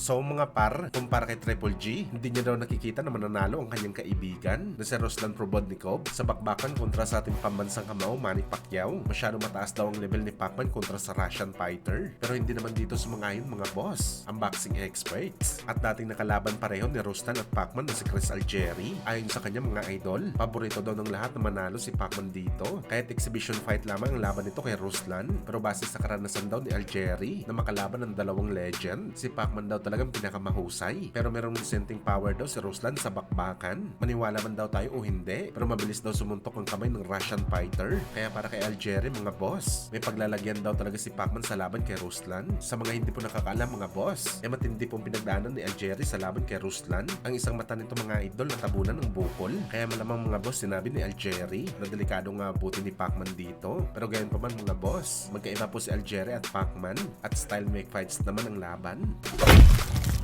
So mga par, kumpara kay Triple G, hindi niya daw nakikita na mananalo ang kanyang kaibigan na si Ruslan Probodnikov sa bakbakan kontra sa ating pambansang kamao Manny Pacquiao. Masyado mataas daw ang level ni Pacman kontra sa Russian fighter. Pero hindi naman dito sumangayon mga boss, ang boxing experts. At dating nakalaban pareho ni Ruslan at Pacman na si Chris Algieri. Ayon sa kanya mga idol, paborito daw ng lahat na manalo si Pacman dito. Kahit exhibition fight lamang ang laban nito kay Ruslan, pero base sa karanasan daw ni Algieri na makalaban ng dalawang legend, si Pacman daw talagang pinakamahusay. Pero merong dissenting power daw si Ruslan sa bakbakan. Maniwala man daw tayo o hindi, pero mabilis daw sumuntok ang kamay ng Russian fighter. Kaya para kay Algieri mga boss, may paglalagyan daw talaga si Pacman sa laban kay Ruslan. Sa mga hindi po nakakaalam mga boss, matindi pong pinagdaanan ni Algieri sa laban kay Ruslan. Ang isang mata nito mga idol na tabunan ng bukol. Kaya malamang mga boss sinabi ni Algieri na delikado nga buti ni Pacman dito. Pero gayon pa man mga boss, magkaiba po si Algieri at Pacman at style make fights naman ang laban.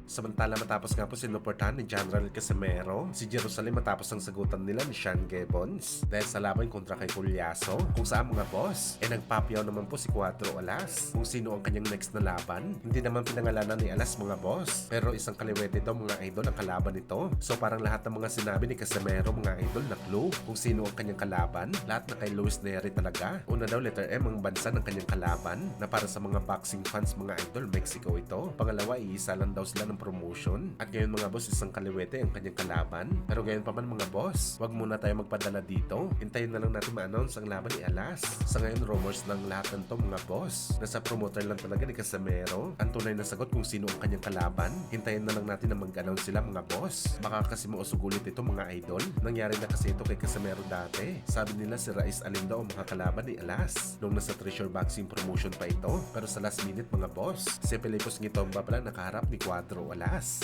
Samantala matapos nga po sinuportahan ni General Casimero si Jerusalem matapos ang sagutan nila ni Sean Gibbons dahil sa laban kontra kay Culyaso, kung saan mga boss nagpapyaw naman po si Cuatro Alas kung sino ang kanyang next na laban. Hindi naman pinangalanan ni Alas mga boss, pero isang kaliwete daw mga idol ang kalaban nito. So parang lahat ng mga sinabi ni Casimero mga idol na clue kung sino ang kanyang kalaban, lahat na kay Luis Neri talaga. Una daw letter M ang bansa ng kanyang kalaban na para sa mga boxing fans mga idol, Mexico ito. Pangalawa, iisa lang daw sila ng promotion. At ngayon mga boss, isang kaliwete ang kanyang kalaban. Pero ngayon pa man mga boss, wag muna tayo magpadala dito. Hintayin na lang natin ma-announce ang laban ni Alas. Sa ngayon, rumors ng lahat ng to mga boss. Nasa promoter lang talaga ni Casimero. Ang tunay na sagot kung sino ang kanyang kalaban. Hintayin na lang natin na mag-announce sila mga boss. Baka kasi mausugulit ito mga idol. Nangyari na kasi ito kay Casimero dati. Sabi nila si Raiz Alim daw ang makakalaban ni Alas nung nasa Treasure Boxing promotion pa ito. Pero sa last minute mga boss, si Pilipos Ngitomba pala nakaharap ni Cuatro Alas.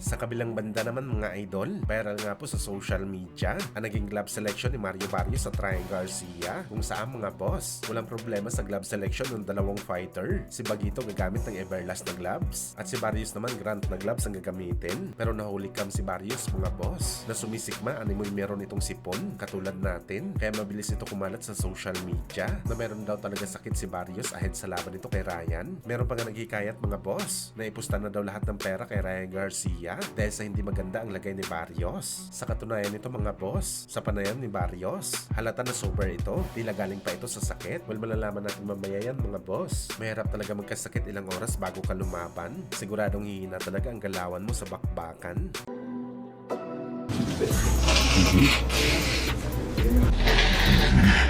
Sa kabilang banda naman mga idol, viral nga po sa social media ang naging glove selection ni Mario Barrios sa Ryan Garcia, kung saan mga boss, walang problema sa glove selection ng dalawang fighter. Si Bagito gagamit ng Everlast na gloves at si Barrios naman Grant na gloves ang gagamitin. Pero nahuli cam si Barrios mga boss na sumisikma animoy meron itong sipon katulad natin, kaya mabilis ito kumalat sa social media na meron daw talaga sakit si Barrios ahead sa laban nito kay Ryan. Meron pa nga naghikayat mga boss na ipusta na daw lahat ng pera kay Ryan Garcia dahil sa hindi maganda ang lagay ni Barrios. Sa katunayan nito mga boss, sa panayam ni Barrios, halata na sober ito, tila galing pa ito sa sakit. Well, malalaman natin mamaya yan mga boss. Mahirap talaga magkasakit ilang oras bago ka lumaban. Siguradong hihina talaga ang galawan mo sa bakbakan. Mm-hmm.